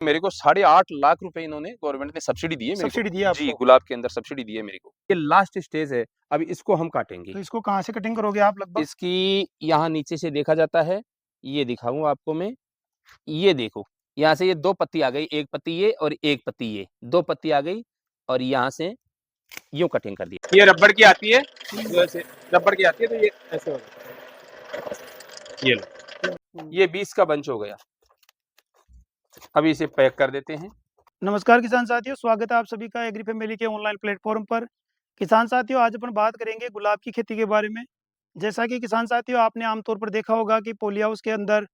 मेरे को 8.5 लाख रुपए इन्होंने गवर्नमेंट ने सब्सिडी दी है मेरे सब्सिडी को। दी है जी, आपको? गुलाब के अंदर सब्सिडी दी है मेरे को। ये लास्ट स्टेज है, अभी इसको हम काटेंगे। तो इसको कहाँ से कटिंग करोगे आप लगभग? इसकी यहाँ नीचे से देखा जाता है, ये दिखाऊंगा आपको मैं। ये देखो, यहाँ से ये 2 पत्ती आ गई, 1 पत्ती ये और 1 पत्ती ये, 2 पत्ती आ गई और यहाँ से यूं कटिंग कर दिया। ये रबड़ की आती है, जैसे रबड़ की आती है, तो ये ऐसे हो जाता है। ये लो, ये 20 का बंच हो गया। अभी इसे पैक कर देते हैं। नमस्कार किसान साथियों, स्वागत है आप सभी का एग्री फैमिली के ऑनलाइन प्लेटफॉर्म पर। किसान साथियों, आज अपन बात करेंगे गुलाब की खेती के बारे में। जैसा कि किसान साथियों, आपने आमतौर पर देखा होगा कि पॉली हाउस के अंदर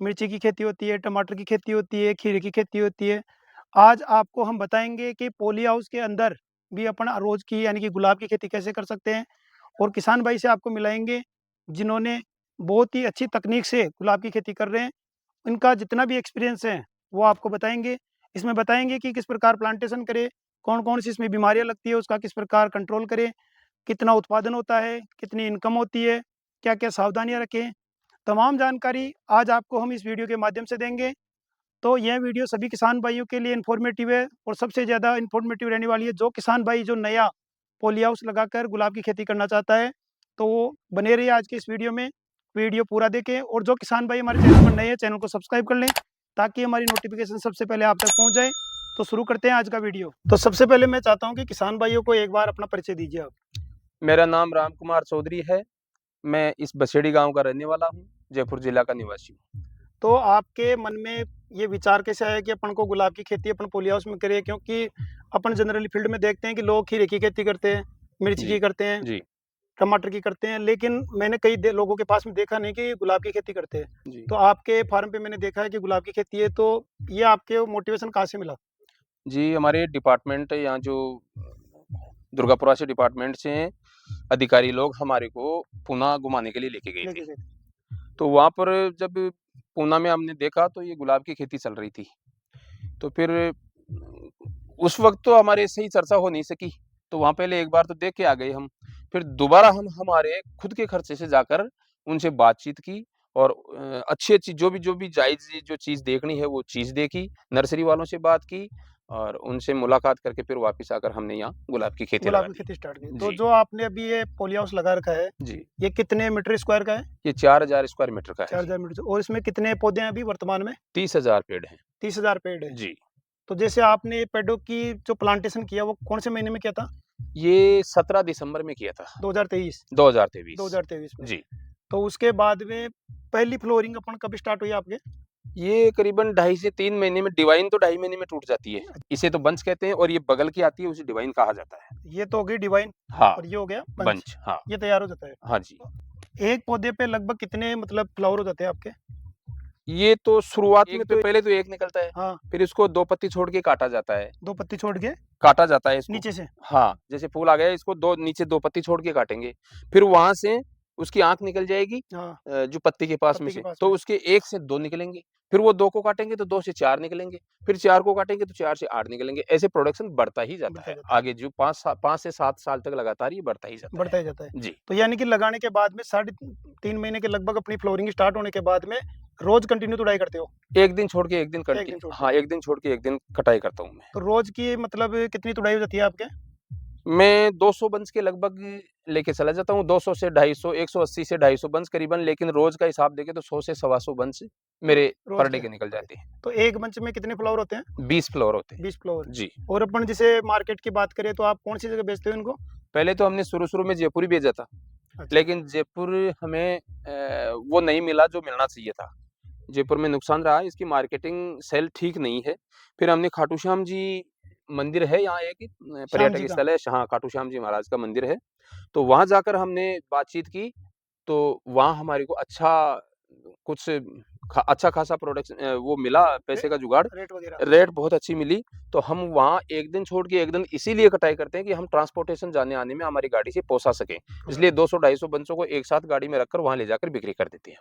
मिर्ची की खेती होती है, टमाटर की खेती होती है, खीरे की खेती होती है। आज आपको हम बताएंगे कि पॉली हाउस के अंदर भी अपन रोज की यानी कि गुलाब की खेती कैसे कर सकते हैं, और किसान भाई से आपको मिलाएंगे जिन्होंने बहुत ही अच्छी तकनीक से गुलाब की खेती कर रहे हैं। इनका जितना भी एक्सपीरियंस है वो आपको बताएंगे। इसमें बताएंगे कि किस प्रकार प्लांटेशन करें, कौन-कौन सी इसमें बीमारियाँ लगती है, उसका किस प्रकार कंट्रोल करें, कितना उत्पादन होता है, कितनी इनकम होती है, क्या-क्या सावधानियाँ रखें। तमाम जानकारी आज आपको हम इस वीडियो के माध्यम से देंगे। तो यह वीडियो सभी किसान भाइयों के लिए इन्फॉर्मेटिव है, और सबसे ज़्यादा इन्फॉर्मेटिव रहने वाली है जो किसान भाई जो नया पॉली हाउस लगाकर गुलाब की खेती करना चाहता है। तो वो बने रहिए आज के इस वीडियो में, वीडियो पूरा देखें। और जो किसान भाई हमारे चैनल पर नए हैं, चैनल को सब्सक्राइब कर लें ताकि हमारी नोटिफिकेशन सबसे पहले आप तक पहुंच जाए। तो शुरू करते हैं आज का वीडियो। तो सबसे पहले मैं चाहता हूं कि किसान भाइयों को एक बार अपना परिचय दीजिए आप। मेरा नाम राम कुमार चौधरी है। मैं इस बसेड़ी गांव का रहने वाला हूँ, जयपुर जिला का निवासी हूँ। तो आपके मन में ये विचार कैसे आया कि अपन को गुलाब की खेती अपन पॉली हाउस में करें? क्योंकि अपन जनरली फील्ड में देखते हैं कि लोग खीरे की खेती करते हैं, मिर्ची जी, की करते हैं, जी, टमाटर की करते हैं, लेकिन मैंने लोगों के पास में देखा नहीं कि गुलाब की खेती करते हैं। जी। तो आपके फार्म पे मैंने देखा है कि गुलाब की खेती है, तो ये आपके मोटिवेशन कहाँ से मिला? जी, हमारे डिपार्टमेंट यहाँ जो दुर्गापुरा से डिपार्टमेंट से अधिकारी लोग हमारे को पूना घुमाने के लिए लेके गए थे। लेके गए। तो वहाँ पर जब पूना में हमने देखा तो ये गुलाब की खेती चल रही थी। तो फिर उस वक़्त तो हमारे से ही चर्चा हो नहीं सकी। तो वहाँ पहले एक बार तो देख के आ गए हम। फिर दोबारा हम हमारे खुद के खर्चे से जाकर उनसे बातचीत की और अच्छी-अच्छी जो भी जायज़ जो चीज़ देखनी है वो चीज़ देखी, नर्सरी वालों से बात की और उनसे मुलाकात करके फिर वापस आकर हमने यहाँ गुलाब की खेती लगा गुलाब की दी। खेती स्टार्ट की। तो जी, जो आपने अभी ये पॉली हाउस लगा रखा है, जी। ये कितने मीटर स्क्वायर का है? ये 4000 स्क्वायर मीटर का है जी। 4000 मीटर। और इसमें कितने पौधे हैं अभी वर्तमान में? 30,000 पेड़ हैं। 30,000 पेड़ है। जी। तो जैसे आपने ये पेड़ों की जो प्लांटेशन किया वो कौन से महीने में किया था? ये 17 दिसंबर में किया था, 2023? 2023। 2023 में। जी। तो उसके बाद में पहली फ्लोरिंग अपन कब स्टार्ट हुई आपके? ये करीबन ढाई से 3 महीने में डिवाइन तो 2.5 महीने में टूट जाती है। इसे तो बंच कहते हैं और ये बगल की आती है उसे डिवाइन कहा जाता है। ये तो हो गई डिवाइन, हाँ, और ये हो गया पंच। बंच हाँ, ये तैयार हो जाता है। हाँ जी। एक पौधे पे लगभग कितने मतलब फ्लावर हो जाते हैं आपके? ये तो शुरुआत में तो पहले तो एक निकलता है, हाँ, फिर इसको 2 पत्ती छोड़ के काटा जाता है। 2 पत्ती छोड़ के काटा जाता है इसको। नीचे से? हाँ, जैसे फूल आ गया इसको 2 नीचे 2 पत्ती छोड़ के काटेंगे। फिर वहाँ से उसकी आँख निकल जाएगी हाँ, जो पत्ती के पास में पत्ती के से, पास तो में। उसके 1 से 2 निकलेंगे। फिर वो 2 को काटेंगे तो 2 से 4 निकलेंगे। फिर 4 को काटेंगे तो 4 से 8 निकलेंगे। ऐसे प्रोडक्शन बढ़ता ही जाता बढ़ता है। जाता है। आगे जो 5 से 7 साल तक लगातार ये बढ़ता ही जाता बढ़ता है। ही जाता है। जी। तो यानी कि लगाने के बाद में 3.5 महीने के लगभग अपनी फ्लोरिंग स्टार्ट होने के बाद में रोज कंटिन्यू तुड़ाई करते हो? 1 दिन छोड़ के 1 दिन एक दिन छोड़ के? हाँ, 1 दिन छोड़ के 1 दिन कटाई करता हूँ मैं। तो रोज की मतलब कितनी तुड़ाई हो जाती है आपके? मैं 200 बंच के लगभग लेके चला जाता हूँ, 200 से 250, 180 से 250 बंच करीबन, लेकिन रोज़ का हिसाब देखें तो 100 से सवा 100 बंच मेरे रोज पर के? डे के निकल जाते हैं। तो एक बंच में कितने फ्लावर होते हैं? 20 फ्लोर होते हैं। 20 फ्लावर। जी। और अपन जैसे मार्केट की बात करें तो आप कौन सी जगह बेचते हो इनको? पहले तो हमने शुरू-शुरू में जयपुर ही भेजा था, अच्छा। लेकिन जयपुर हमें वो नहीं मिला जो मिलना चाहिए था। जयपुर में नुकसान रहा, इसकी मार्केटिंग सेल ठीक नहीं है। फिर हमने खाटू श्याम जी मंदिर है यहाँ एक श्याम जी पर्यटक का? स्थल है, हाँ, खाटू श्याम जी महाराज का मंदिर है। तो वहाँ जाकर हमने बातचीत की, तो वहाँ हमारे को कुछ अच्छा खासा वो मिला, रे पैसे का जुगाड़, रेट वगैरह? रेट बहुत अच्छी मिली। तो हम वहाँ 1 दिन छोड़ के 1 दिन इसीलिए कटाई करते हैं कि हम ट्रांसपोर्टेशन जाने-आने में हमारी गाड़ी से पहुँचा सकें। इसलिए 200-250 बंचों को एक साथ गाड़ी में रखकर वहाँ ले जाकर बिक्री कर देते हैं।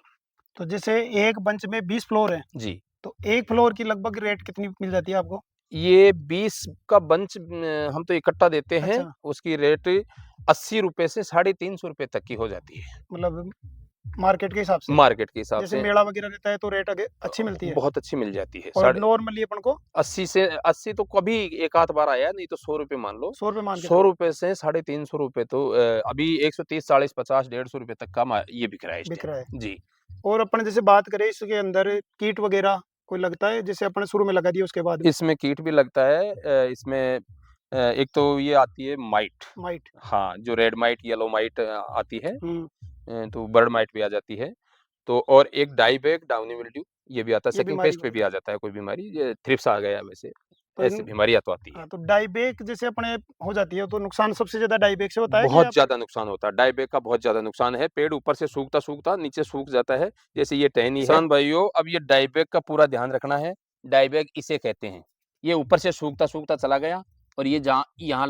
तो जैसे एक बंच में 20 फ्लोर है, जी। तो एक फ्लोर की लगभग रेट कितनी मिल जाती है आपको? ये 20 का बंच हम तो इकट्ठा देते हैं, अच्छा, उसकी रेट ₹80 से ₹350 तक की हो जाती है। मतलब मार्केट के हिसाब से? मार्केट के हिसाब जैसे से मेला वगैरह रहता है तो रेट अच्छी मिलती है? बहुत अच्छी मिल जाती है। और नॉर्मली अपन को 80 तो कभी एक आध बार आया, नहीं तो 100 रुपए मान लो। 100 रुपए मान के 100 रुपए से 350 रुपए तो अभी 130, 40, 50, 150 रुपए तक का ये बिक रहा है इस बिक टाइम। रहा है। जी। और अपन जैसे बात करें इसके अंदर कीट वगैरह कोई लगता है, जैसे अपन शुरू में लगा दिया उसके बाद में? इसमें कीट भी लगता है। इसमें एक तो ये आती है माइट। माइट। हाँ, जो रेड माइट, येलो माइट आती है। हुँ, तो बर्ड माइट भी आ जाती है। तो और एक डाई बैग, डाउनी मिल्ड्यू, ये भी आता है। ये सकिंग बीमारी पेस्ट भी पे हो भी आ जाती है। जाता है कोई बीमारी, ये थ्रिप्स आ गया वैसे, तो ऐसी इन बीमारियाँ तो आती है। हाँ, तो डाईबैक जैसे अपने हो जाती है तो नुकसान सबसे ज़्यादा डाईबैक से होता है कि बहुत आप? ज़्यादा नुकसान होता है, डाई बैग का बहुत ज़्यादा नुकसान है। पेड़ ऊपर से सूखता-सूखता नीचे सूख जाता है, जैसे ये टहनी है। किसान भाइयों, अब ये डाई बैग का पूरा ध्यान रखना है। डाई बैग इसे कहते हैं। ये ऊपर से सूखता-सूखता चला गया और ये जहाँ यहाँ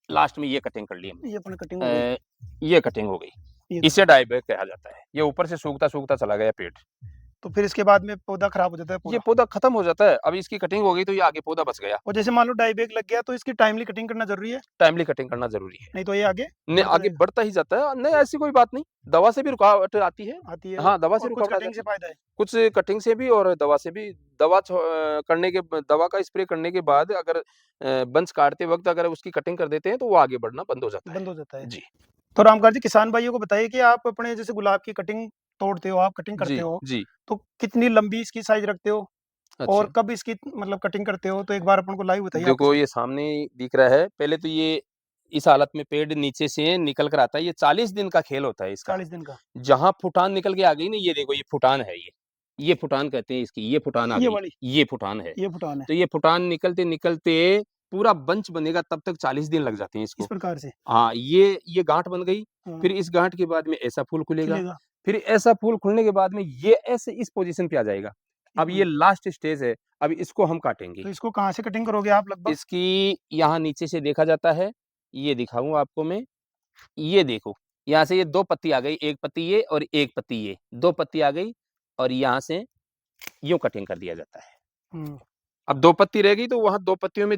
लास्ट में ये कटिंग कर ली हमने। ये अपनी कटिंग हो गई। ये कटिंग हो गई। ये इसे डाई बैग कहा जाता है। ये ऊपर से सूखता-सूखता चला गया पेड़। तो फिर इसके बाद में पौधा खराब हो जाता है ये पूरा। पौधा खत्म हो जाता है। अब इसकी कटिंग हो गई तो ये आगे पौधा बच गया। और जैसे मान लो डाईबैक लग गया तो इसकी टाइमली कटिंग करना ज़रूरी है? टाइमली कटिंग करना ज़रूरी है। नहीं तो ये आगे नहीं, बढ़ता आगे जाएगा? बढ़ता ही जाता है। नहीं, ऐसी कोई बात नहीं। दवा से भी रुकावट आती है। आती है। हाँ, दवा से और कुछ रुकावट आ कटिंग से जाती है। फ़ायदा है? कुछ कटिंग से भी और दवा से भी। दवा का स्प्रे करने के बाद अगर बंच काटते वक़्त अगर उसकी कटिंग कर देते हैं तो वो आगे बढ़ना बंद हो जाता है। बंद हो जाता है। जी। तो रामकाज जी, किसान भाइयों को बताइए कि आप अपने जैसे गुलाब की कटिंग तोड़ते हो, आप कटिंग करते जी, हो, जी। तो कितनी लंबी इसकी साइज़ रखते हो? अच्छा। और कब इसकी मतलब कटिंग करते हो? तो एक बार अपन को लाइव बताइए आपके देखो, साथ। ये सामने ही दिख रहा है। पहले तो ये इस हालत में पेड़ नीचे से निकल कर आता है। ये 40 दिन का खेल होता है इसका। 40 दिन का। जहाँ फुटान निकल के आ गई ना, ये देखो, ये फुटान है ये। ये फुटान कहते हैं इसकी, ये फुटान आ ये गई। वाली, ये फुटान है। ये फुटान है। तो ये फुटान निकलते-निकलते पूरा बंच बनेगा, तब तक 40 दिन लग जाते हैं इस इसको। प्रकार से। हाँ, ये गाँठ बन गई। हाँ, फिर इस गाँठ के बाद में ऐसा फूल खुलेगा। खिलेगा। फिर ऐसा फूल खुलने के बाद में ये ऐसे इस पोज़ीशन पे आ जाएगा। इस अब ये पोज़ीशन। लास्ट स्टेज है। अब इसको हम काटेंगे। तो इसको कहाँ से कटिंग करोगे आप लगभग? इसकी यहाँ नीचे से देखा जाता है। ये दिखाऊँगा आपको मैं। ये देखो, यहाँ से ये 2 पत्ती आ गई, 1 पत्ती ये और 1 पत्ती ये। 2 पत्ती आ गई और यहाँ से यूँ कटिंग कर दिया जाता है। हुँ, अब 2 पत्ती रह गई तो वहाँ 2 पत्तियों में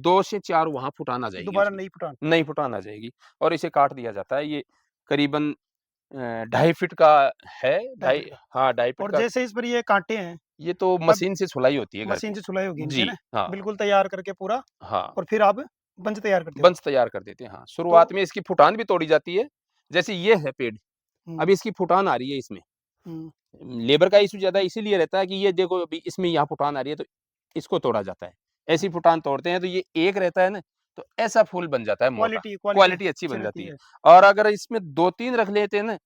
2 से 4 वहाँ फुटान आ जाएगी दोबारा उसमें। नई फुटान। नई फुटान आ जाएगी और इसे काट दिया जाता है। ये करीबन 2.5 फीट का है। ढाई ढाई फीट का। हाँ, 2.5 फीट और का। जैसे इस पर ये काँटे हैं, ये तो तब मशीन से छुलाई होती है घर मशीन पे। से छुलाई होगी इनकी, है जी, ना? हाँ, बिल्कुल तैयार करके पूरा, हाँ। और फिर आप बंच तैयार करते हो। बंच तैयार कर देते हैं, हाँ। तो शुरुआत में इसकी फुटान भी तोड़ी जाती है। जैसे ये है पेड़, हुँ, अब इसकी फुटान आ रही है इसमें। हुँ, लेबर का इश्यू ज़्यादा इसीलिए रहता है कि ये देखो, अभी इसमें यहाँ फुटान आ रही है तो इसको तोड़ा जाता है। ऐसी फुटान तोड़ते हैं तो ये एक रहता है ना, तो ऐसा फूल बन जाता है मोटा। क्वालिटी क्वालिटी अच्छी अच्छी बन रहती जाती है। है। और अगर इसमें 2-3 रख लेते हैं ना,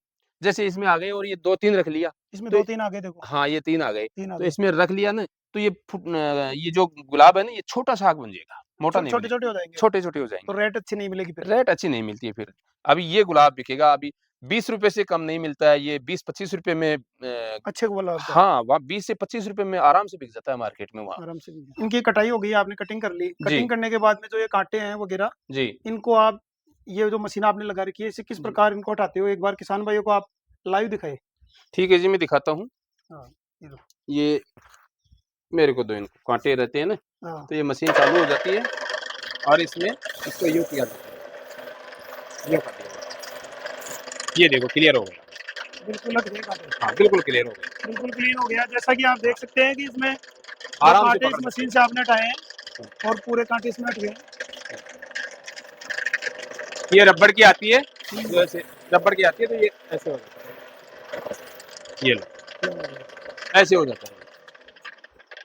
जैसे इसमें आ गए और ये 2-3 रख लिया, इसमें तो 2-3 आ गए देखो, हाँ, ये 3 आ गए। 3 आ तो गए। इसमें रख लिया ना, तो ये जो गुलाब है ना, ये छोटा साग बन जाएगा, मोटा नहीं बनेगा। छोटे-छोटे हो जाएँगे, छोटे-छोटे हो तो जाएँगे। रेट अच्छी नहीं मिलेगी फिर। रेट अच्छी नहीं मिलती है फिर। अभी ये गुलाब बिकेगा अभी ₹20 से कम नहीं मिलता है। ये 20-25 रुपए में अच्छे गुलाब का, हाँ, वहाँ 20 से 25 रुपए में आराम से बिक जाता है मार्केट में वहाँ। आराम से मिल जाए। इनकी कटाई हो गई, आपने कटिंग कर ली। जी, कटिंग करने के बाद में जो ये काँटे हैं वगैरह, जी, इनको आप, ये जो मशीन आपने लगा रखी है, इससे किस जी। प्रकार इनको हटाते हो? एक बार किसान भाइयों को आप लाइव दिखाएँ। ठीक है जी, मैं दिखाता हूँ। हाँ, ये लो। ये मेरे को दो, इनको काँटे रहते हैं ना, हाँ, तो ये मशीन चालू हो जाती है और इसमें इसको यूँ किया जाता है। यूँ कर दिया जाता है। ये देखो, क्लियर हो गया। बिल्कुल हट गए काँटे। हाँ, बिल्कुल क्लियर हो गया। बिल्कुल क्लीन हो गया। जैसा कि आप देख सकते हैं कि इसमें जो आराम से काँटे इस पकड़ सकते मशीन हो। से आपने हटाए हैं और पूरे काँटे इसमें हट गए। ये रबड़ की आती है, हुँ, जो ऐसे रबड़ की आती है, तो ये ऐसे हो जाता है। ये लो, ऐसे हो जाता है।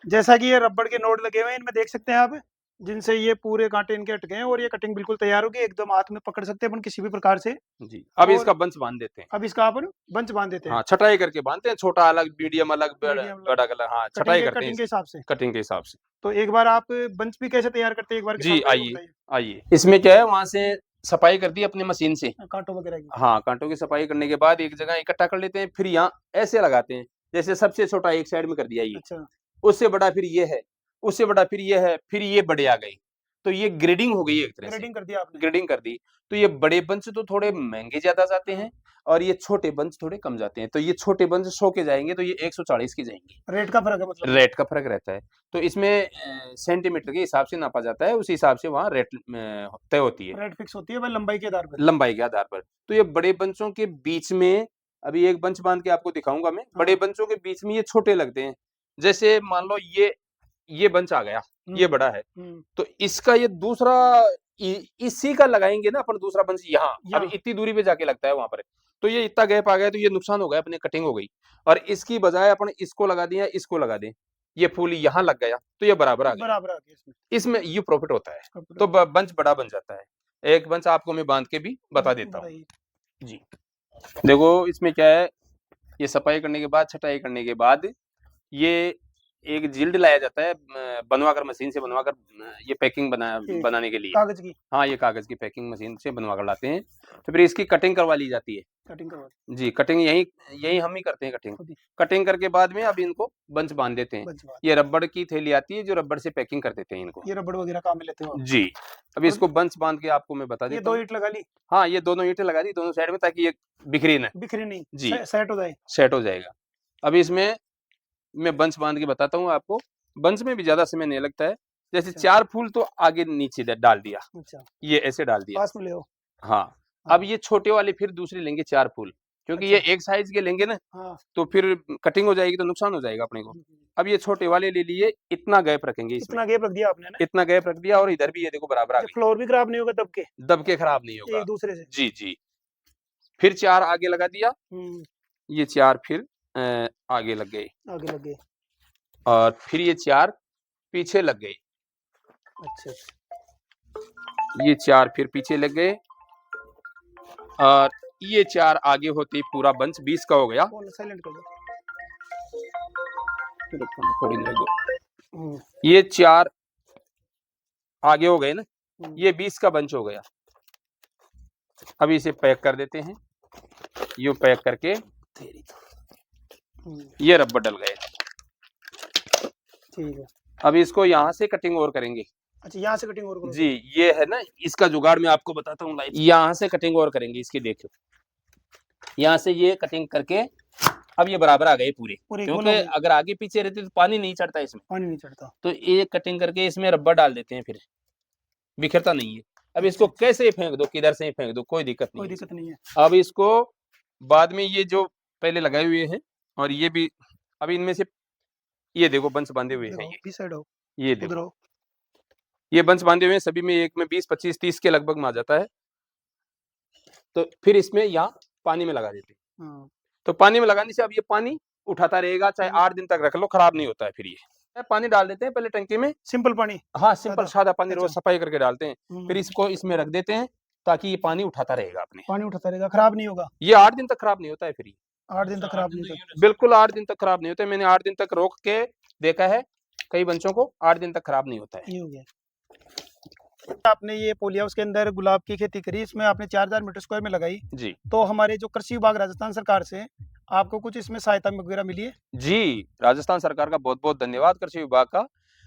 जैसा कि ये रबड़ के नोड लगे हुए हैं, इनमें देख सकते हैं आप, जिनसे ये पूरे काँटे इनके हट गए हैं और ये कटिंग बिल्कुल तैयार हो गई। एकदम हाथ में पकड़ सकते हैं अपन किसी भी प्रकार से। जी, अब और इसका बंच बाँध देते हैं। अब इसका अपन बंच बाँध देते हैं, हाँ, छँटाई करके बाँधते हैं, छोटा अलग, मीडियम अलग, मीडियम बड़ा अलग, हाँ, छँटाई करते हैं कटिंग के इसकी, हिसाब से। कटिंग के हिसाब से। तो एक बार आप बंच भी कैसे तैयार करते हैं, एक बार किसान जी, भाइयों को आइए, बताइए? आइए। इसमें क्या है, वहाँ से सफाई कर दी अपनी मशीन से। काँटों वगैरह की। हाँ, काँटों की सफाई करने के बाद एक जगह इकट्ठा कर लेते हैं, फिर यहाँ ऐसे लगाते हैं। जैसे सबसे छोटा एक साइड में कर दिया ये, अच्छा, उससे बड़ा फिर ये है, उससे बड़ा फिर ये है, फिर ये बड़े आ गए। तो ये ग्रेडिंग हो गई एक तरह से, ग्रेडिंग कर दिया आपने। ग्रेडिंग कर दी। तो ये बड़े बंच तो थोड़े महँगे ज़्यादा जाते हैं और ये छोटे बंच थोड़े कम जाते हैं। तो ये छोटे बंच 100 के जाएँगे, तो ये 140 के जाएँगे। रेट का फ़र्क है मतलब। रेट का फ़र्क रहता है। तो इसमें सेंटीमीटर के हिसाब से नापा जाता है, उसी हिसाब से वहाँ रेट तय होती है, रेट फिक्स होती है भाई लंबाई के आधार पर। लंबाई के आधार पर। तो ये बड़े बंचों के बीच में अभी एक बंच बांध के आपको दिखाऊंगा मैं। बड़े हाँ। बंचों के बीच में ये छोटे लगते हैं। जैसे मान लो ये बंच आ गया, ये बड़ा है, तो इसका ये दूसरा इसी का लगाएंगे ना अपन दूसरा बंच यहाँ, अब यहाँ। इतनी दूरी पे जाके लगता है वहां पर, तो ये इतना गैप आ गया तो ये नुकसान हो गया, अपने कटिंग हो गई। और इसकी बजाय अपन इसको लगा दिया, इसको लगा दें, ये फूल यहाँ लग गया तो ये बराबर आ गया। बराबर आ गया इसमें। इसमें ये प्रॉफिट होता है, प्रॉफिट तो होता है। बंच बड़ा बन जाता है। एक बंच आपको मैं बांध के भी बता देता हूँ। बताइए। जी, देखो इसमें क्या है, ये सफाई करने के बाद, छटाई करने के बाद, ये एक जिल्ड लाया जाता है, बनवाकर मशीन से बनवाकर, ये पैकिंग बनाने के लिए। कागज की। हाँ, ये कागज की पैकिंग मशीन से बनवा कर लाते हैं। तो फिर इसकी कटिंग करवा ली जाती है। कटिंग करवा। जी, कटिंग यही हम ही करते हैं कटिंग। खुद ही। कटिंग करके बाद में अब इनको बंच बांध देते हैं। बंच बांध। ये रबड़ की थैली आती है जो रबड़ से पैकिंग कर देते हैं इनको। ये रबड़ वगैरह काम में लेते हो आप? जी, अभी इसको बंच बांध के आपको मैं बता ये देता 2 हूँ। ईंट लगा ली? हाँ, ये दोनों ईंटें लगा दी दोनों साइड में, ताकि ये बिखरे ना। बिखरे नहीं। जी। सेट हो जाए। सेट हो जाएगा। अभी इसमें मैं बंच बांध के बताता हूँ आपको। बंच में भी ज्यादा समय नहीं लगता है। जैसे अच्छा। 4 फूल तो आगे नीचे डाल दिया, अच्छा, ये ऐसे डाल दिया। पास में ले आओ। हाँ, अब ये छोटे वाले फिर दूसरे लेंगे 4 फूल, क्योंकि ये अच्छा। एक साइज के लेंगे ना, हाँ। तो फिर कटिंग हो जाएगी तो नुकसान हो जाएगा अपने को। अब ये छोटे वाले ले लिए, इतना गैप रखेंगे इसमें। इतना गैप रख दिया आपने ना? इतना गैप रख दिया, और इधर भी ये देखो बराबर आ ये गई। फ्लोर भी खराब नहीं होगा दब के? दब के खराब नहीं होगा एक दूसरे से? जी जी। फिर 4 आगे लगा दिया, ये 4 फिर आगे लग गए, आगे लग गए। और फिर ये 4 पीछे लग गए। अच्छा। ये 4 फिर पीछे लग गए, और ये 4 आगे होते ही पूरा बंच 20 का हो गया। फोन साइलेंट कर दो। ये 4 आगे हो गए ना, ये 20 का बंच हो गया। अब इसे पैक कर देते हैं, यूं पैक करके ये रबर डल गए। ठीक है। अब इसको यहाँ से कटिंग और करेंगे। अच्छा, यहाँ से कटिंग और करोगे? जी, ये है ना, इसका जुगाड़ मैं आपको बताता हूँ लाइव। यहाँ से कटिंग और करेंगे इसकी, देखो यहाँ से ये कटिंग करके, अब ये बराबर आ गए पूरे, क्योंकि अगर आगे पीछे रहते तो पानी नहीं चढ़ता इसमें, पानी नहीं चढ़ता। तो ये कटिंग करके इसमें रबर डाल देते हैं, फिर बिखरता नहीं है। अब इसको कैसे फेंक दो, किधर से फेंक दो, कोई दिक्कत नहीं है। अब इसको बाद में ये जो पहले लगाए हुए हैं, और ये भी, अब इनमें से ये देखो बंच बांधे हुए हैं, ये देखो ये बंच बांधे हुए हैं सभी में, एक में 20 25 30 के लगभग में आ जाता है। तो फिर इसमें यहाँ पानी में लगा देते हैं। तो पानी में लगाने से अब ये पानी उठाता रहेगा, चाहे 8 दिन तक रख लो, खराब नहीं होता है। फिर ये पानी डाल देते हैं पहले टंकी में, सिंपल पानी। हाँ, सिंपल सादा पानी रोज सफाई करके डालते हैं। फिर इसको इसमें रख देते हैं, ताकि ये पानी उठाता रहेगा, अपने पानी उठाता रहेगा, खराब नहीं होगा। ये 8 दिन तक खराब नहीं होता है। फिर 8 दिन तक खराब नहीं होता? बिल्कुल 8 दिन तक खराब नहीं होता है। मैंने 8 दिन तक रोक के देखा है, कई बंचों को 8 दिन तक खराब नहीं होता है। ये हो गया। आपने ये पोली हाउस के अंदर गुलाब की खेती करी, इसमें आपने 4000 मीटर स्क्वायर में लगाई जी। तो हमारे जो कृषि विभाग राजस्थान सरकार से आपको कुछ इसमें सहायता वगैरह मिली है? जी, राजस्थान सरकार का बहुत बहुत धन्यवाद कृषि विभाग का,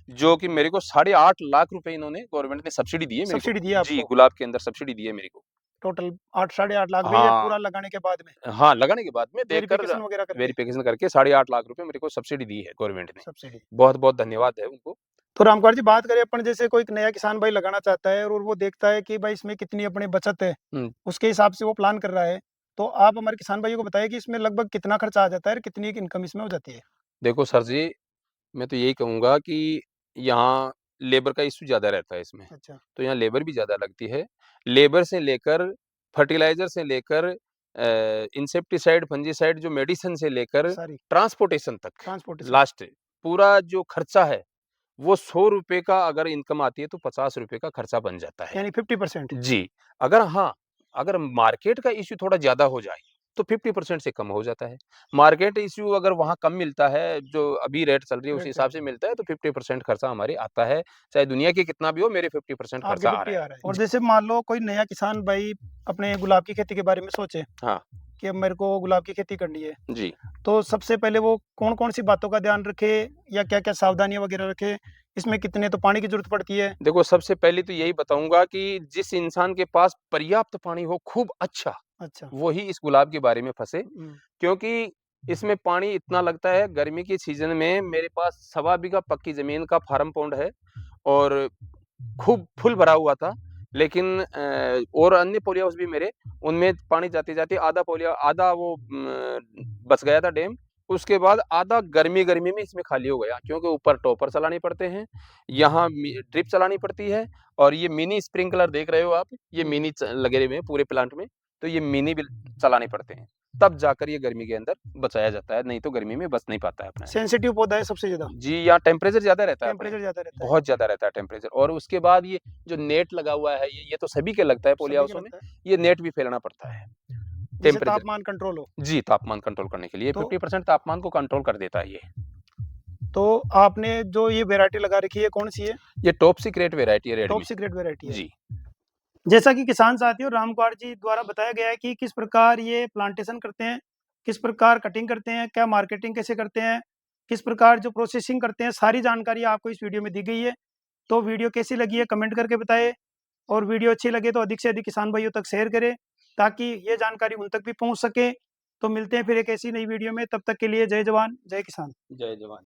जो कि मेरे को 8.5 लाख रुपए इन्होंने गवर्नमेंट ने सब्सिडी दी है। सब्सिडी दी है आपको? जी, गुलाब के अंदर सब्सिडी दी है मेरे को। टोटल 8 8.5 लाख हाँ, पूरा लगाने के बाद में? हाँ, लगाने के बाद में देखकर वेरिफिकेशन करके 8.5 लाख रुपए मेरे को सब्सिडी दी है गवर्नमेंट ने। सब्सिडी। बहुत बहुत धन्यवाद है उनको। तो रामकुमार जी, बात करें अपन, जैसे कोई नया किसान भाई लगाना चाहता है और वो देखता है कि भाई इसमें कितनी अपनी बचत है, उसके हिसाब से वो प्लान कर रहा है, तो आप हमारे किसान भाइयों को बताइए कि इसमें लगभग कितना खर्चा आ जाता है और कितनी इनकम इसमें हो जाती है? देखो सर जी, मैं तो यही कहूँगा कि यहाँ लेबर का इश्यू ज़्यादा रहता है इसमें। अच्छा। तो यहाँ लेबर भी ज़्यादा लगती है। लेबर से लेकर, फर्टिलाइज़र से लेकर, इंसेक्टिसाइड, फंजीसाइड, जो मेडिसिन से लेकर ट्रांसपोर्टेशन तक, लास्ट पूरा जो खर्चा है, वो 100 रुपए का अगर इनकम आती है तो 50 रुपए का खर्चा बन जाता है, यानी 50%। जी। अगर मार्केट का इश्यू थोड़ा ज्यादा हो जाए तो 50% से कम हो जाता है। मार्केट इश्यू अगर वहाँ कम मिलता है, जो अभी रेट चल रही है उस हिसाब से मिलता है, तो 50% खर्चा हमारे आता है, चाहे दुनिया के कितना भी हो, मेरे 50% खर्चा आ रहा है। और जैसे मान लो कोई नया किसान भाई अपने गुलाब की खेती के बारे में सोचे, हाँ, कि अब मेरे को गुलाब की खेती करनी है जी, तो सबसे पहले वो कौन कौन सी बातों का ध्यान रखे, या क्या क्या सावधानियां वगैरह रखे, इसमें कितने तो पानी की जरूरत पड़ती है? देखो सबसे पहले तो यही बताऊंगा कि जिस इंसान के पास पर्याप्त पानी हो, खूब अच्छा, वही इस गुलाब के बारे में फंसे, क्योंकि इसमें पानी इतना लगता है। गर्मी के सीजन में मेरे पास 1.25 बीघा पक्की जमीन का फार्म पॉन्ड है और खूब फुल भरा हुआ था। लेकिन और अन्य पोली हाउस भी मेरे, उनमें पानी जाते-जाते आधा वो बच गया था डैम, उसके बाद आधा गर्मी-गर्मी में इसमें खाली हो गया क्योंकि ऊपर टॉपर चलाने पड़ते हैं, यहाँ ड्रिप चलानी पड़ती है और ये मिनी स्प्रिंकलर देख रहे हो आप, ये मिनी लगे हुए हैं पूरे प्लांट में, तो ये मिनी भी चलाने पड़ते हैं, तब जाकर ये गर्मी के अंदर बचाया जाता है, नहीं तो गर्मी में बच नहीं पाता है अपना। सेंसिटिव पौधा है सबसे ज़्यादा। जी, यहाँ टेम्परेचर ज़्यादा रहता है अपने, टेम्परेचर ज़्यादा रहता है। बहुत ज़्यादा रहता है टेम्परेचर, और उसके बाद ये जो नेट लगा हुआ है, ये तो सभी के लगता है पोली सभी के हाउसों में, लगता है। ये नेट भी फैलाना पड़ता है। जिससे टेम्परेचर तापमान कंट्रोल हो। जी, तापमान कंट्रोल करने के लिए तो 50% तापमान को कंट्रोल कर देता है ये। तो आपने जो ये वैरायटी लगा रखी है कौन-सी है? ये टॉप सीक्रेट वैरायटी है टॉप रेडमी। सीक्रेट वैरायटी है। जी, जैसा कि किसान साथियों रामकुमार जी द्वारा बताया गया है कि किस प्रकार ये प्लांटेशन करते हैं, किस प्रकार कटिंग करते हैं, क्या मार्केटिंग कैसे करते हैं, किस प्रकार जो प्रोसेसिंग करते हैं, सारी जानकारी आपको इस वीडियो में दी गई है। तो वीडियो कैसी लगी है कमेंट करके बताएँ और वीडियो अच्छी लगे तो अधिक से अधिक किसान भाइयों तक शेयर करें, ताकि ये जानकारी उन तक भी पहुँच सके। तो मिलते हैं फिर एक ऐसी नई वीडियो में, तब तक के लिए जय जवान, जय किसान। जय जवान।